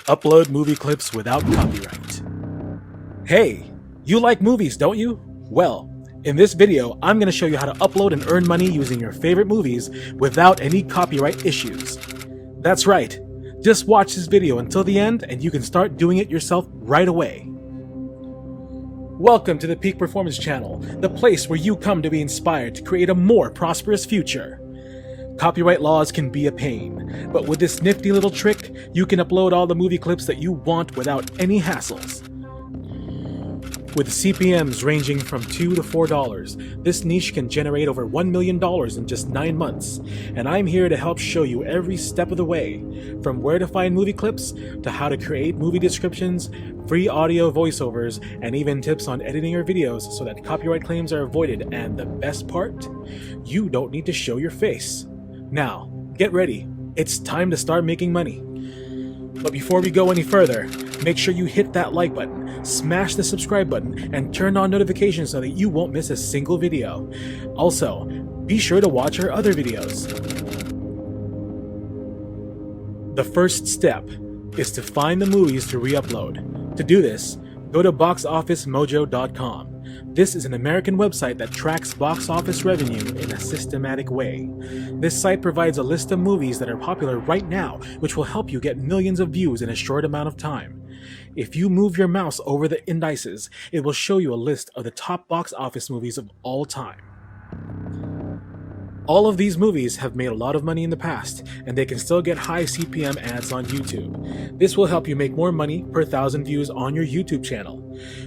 Upload movie clips without copyright. Hey, you like movies, don't you? Well, in this video, I'm going to show you how to upload and earn money using your favorite movies without any copyright issues. That's right, just watch this video until the end and you can start doing it yourself right away. Welcome to the Peak Performance Channel, the place where you come to be inspired to create a more prosperous future. Copyright laws can be a pain, but with this nifty little trick, you can upload all the movie clips that you want without any hassles. With CPMs ranging from $2 to $4, this niche can generate over $1 million in just 9 months, and I'm here to help show you every step of the way, from where to find movie clips, to how to create movie descriptions, free audio voiceovers, and even tips on editing your videos so that copyright claims are avoided, and the best part? You don't need to show your face. Now, get ready, it's time to start making money. But before we go any further, make sure you hit that like button, smash the subscribe button, and turn on notifications so that you won't miss a single video. Also, be sure to watch our other videos. The first step is to find the movies to re-upload. To do this, go to boxofficemojo.com. This is an American website that tracks box office revenue in a systematic way. This site provides a list of movies that are popular right now, which will help you get millions of views in a short amount of time. If you move your mouse over the indices, it will show you a list of the top box office movies of all time. All of these movies have made a lot of money in the past, and they can still get high CPM ads on YouTube. This will help you make more money per 1,000 views on your YouTube channel.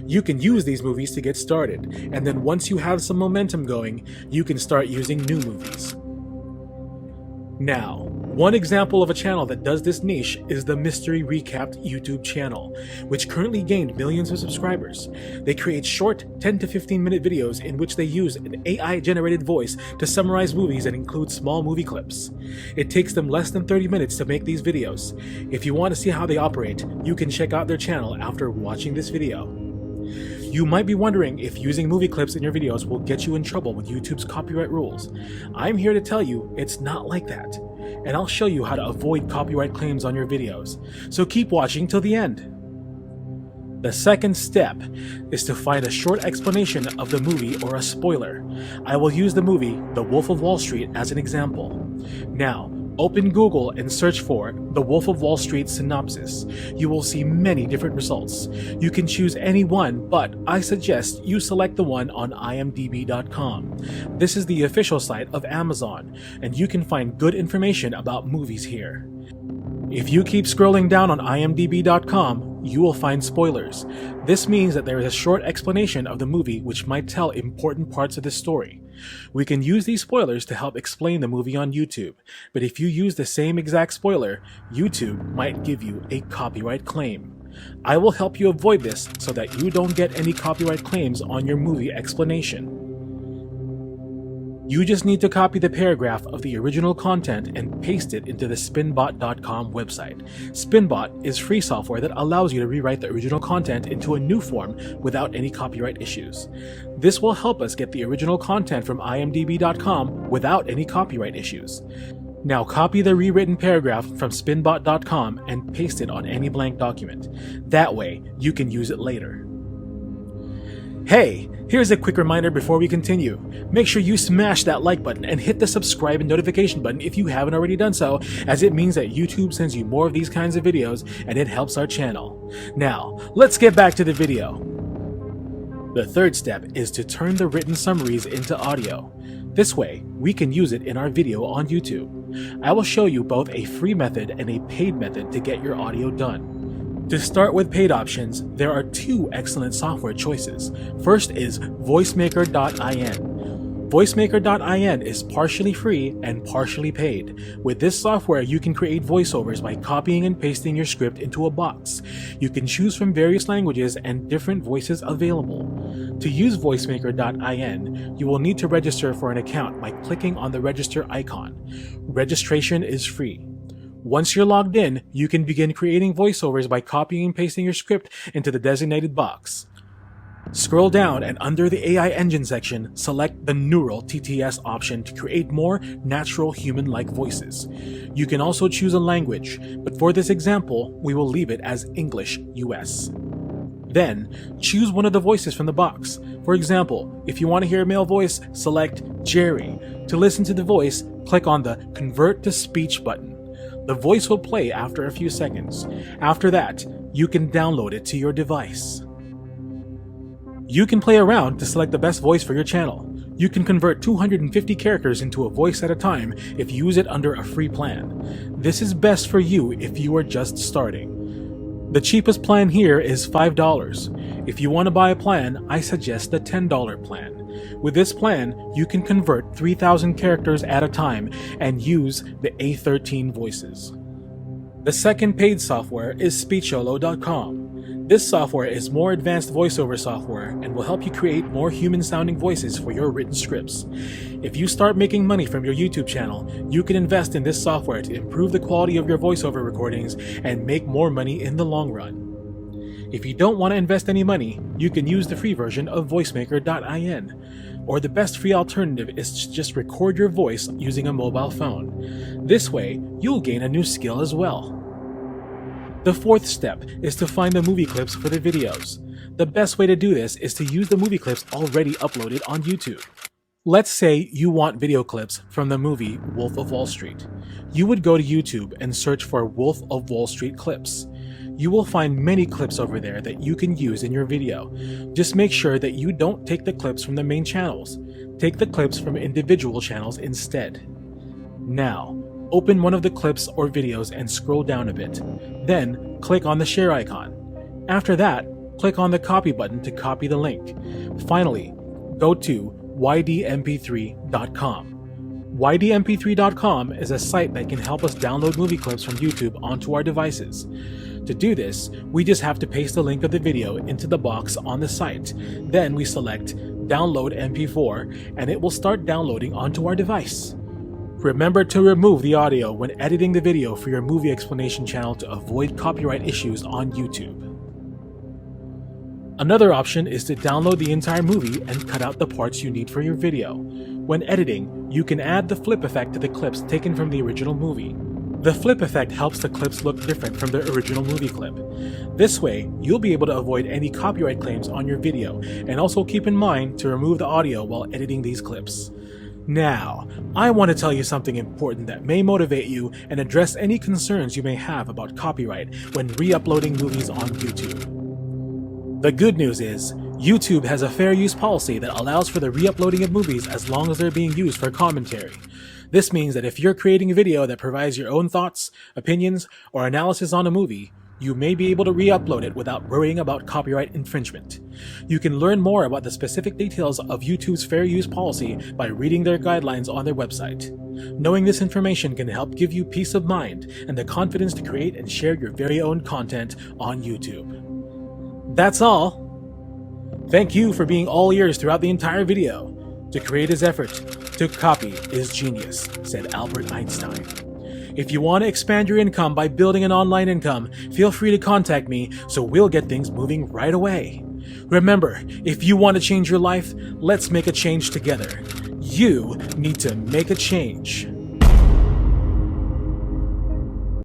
You can use these movies to get started, and then once you have some momentum going, you can start using new movies. Now, one example of a channel that does this niche is the Mystery Recapped YouTube channel, which currently gained millions of subscribers. They create short 10 to 15 minute videos in which they use an AI-generated voice to summarize movies and include small movie clips. It takes them less than 30 minutes to make these videos. If you want to see how they operate, you can check out their channel after watching this video. You might be wondering if using movie clips in your videos will get you in trouble with YouTube's copyright rules. I'm here to tell you it's not like that, and I'll show you how to avoid copyright claims on your videos, so keep watching till the end. The second step is to find a short explanation of the movie or a spoiler. I will use the movie The Wolf of Wall Street as an example. Now, open Google and search for The Wolf of Wall Street synopsis. You will see many different results. You can choose any one, but I suggest you select the one on imdb.com. This is the official site of Amazon, and you can find good information about movies here. If you keep scrolling down on imdb.com, you will find spoilers. This means that there is a short explanation of the movie which might tell important parts of the story. We can use these spoilers to help explain the movie on YouTube, but if you use the same exact spoiler, YouTube might give you a copyright claim. I will help you avoid this so that you don't get any copyright claims on your movie explanation. You just need to copy the paragraph of the original content and paste it into the spinbot.com website. Spinbot is free software that allows you to rewrite the original content into a new form without any copyright issues. This will help us get the original content from imdb.com without any copyright issues. Now copy the rewritten paragraph from spinbot.com and paste it on any blank document. That way, you can use it later. Hey, here's a quick reminder before we continue. Make sure you smash that like button and hit the subscribe and notification button if you haven't already done so, as it means that YouTube sends you more of these kinds of videos and it helps our channel. Now, let's get back to the video. The third step is to turn the written summaries into audio. This way, we can use it in our video on YouTube. I will show you both a free method and a paid method to get your audio done. To start with paid options, there are two excellent software choices. First is voicemaker.in. Voicemaker.in is partially free and partially paid. With this software, you can create voiceovers by copying and pasting your script into a box. You can choose from various languages and different voices available. To use voicemaker.in, you will need to register for an account by clicking on the register icon. Registration is free. Once you're logged in, you can begin creating voiceovers by copying and pasting your script into the designated box. Scroll down and under the AI engine section, select the Neural TTS option to create more natural human-like voices. You can also choose a language, but for this example, we will leave it as English US. Then, choose one of the voices from the box. For example, if you want to hear a male voice, select Jerry. To listen to the voice, click on the Convert to Speech button. The voice will play after a few seconds. After that, you can download it to your device. You can play around to select the best voice for your channel. You can convert 250 characters into a voice at a time if you use it under a free plan. This is best for you if you are just starting. The cheapest plan here is $5. If you want to buy a plan, I suggest the $10 plan. With this plan, you can convert 3,000 characters at a time and use the A13 voices. The second paid software is speecholo.com. This software is more advanced voiceover software and will help you create more human-sounding voices for your written scripts. If you start making money from your YouTube channel, you can invest in this software to improve the quality of your voiceover recordings and make more money in the long run. If you don't want to invest any money, you can use the free version of voicemaker.in. Or the best free alternative is to just record your voice using a mobile phone. This way, you'll gain a new skill as well. The fourth step is to find the movie clips for the videos. The best way to do this is to use the movie clips already uploaded on YouTube. Let's say you want video clips from the movie Wolf of Wall Street. You would go to YouTube and search for Wolf of Wall Street clips. You will find many clips over there that you can use in your video. Just make sure that you don't take the clips from the main channels. Take the clips from individual channels instead. Now, open one of the clips or videos and scroll down a bit. Then, click on the share icon. After that, click on the copy button to copy the link. Finally, go to ydmp3.com. ydmp3.com is a site that can help us download movie clips from YouTube onto our devices. To do this, we just have to paste the link of the video into the box on the site. Then we select Download MP4 and it will start downloading onto our device. Remember to remove the audio when editing the video for your movie explanation channel to avoid copyright issues on YouTube. Another option is to download the entire movie and cut out the parts you need for your video. When editing, you can add the flip effect to the clips taken from the original movie. The flip effect helps the clips look different from the original movie clip. This way, you'll be able to avoid any copyright claims on your video, and also keep in mind to remove the audio while editing these clips. Now, I want to tell you something important that may motivate you and address any concerns you may have about copyright when re-uploading movies on YouTube. The good news is, YouTube has a fair use policy that allows for the re-uploading of movies as long as they're being used for commentary. This means that if you're creating a video that provides your own thoughts, opinions, or analysis on a movie, you may be able to re-upload it without worrying about copyright infringement. You can learn more about the specific details of YouTube's fair use policy by reading their guidelines on their website. Knowing this information can help give you peace of mind and the confidence to create and share your very own content on YouTube. That's all. Thank you for being all ears throughout the entire video. To create is effort, to copy is genius, said Albert Einstein. If you want to expand your income by building an online income, feel free to contact me so we'll get things moving right away. Remember, if you want to change your life, let's make a change together. You need to make a change.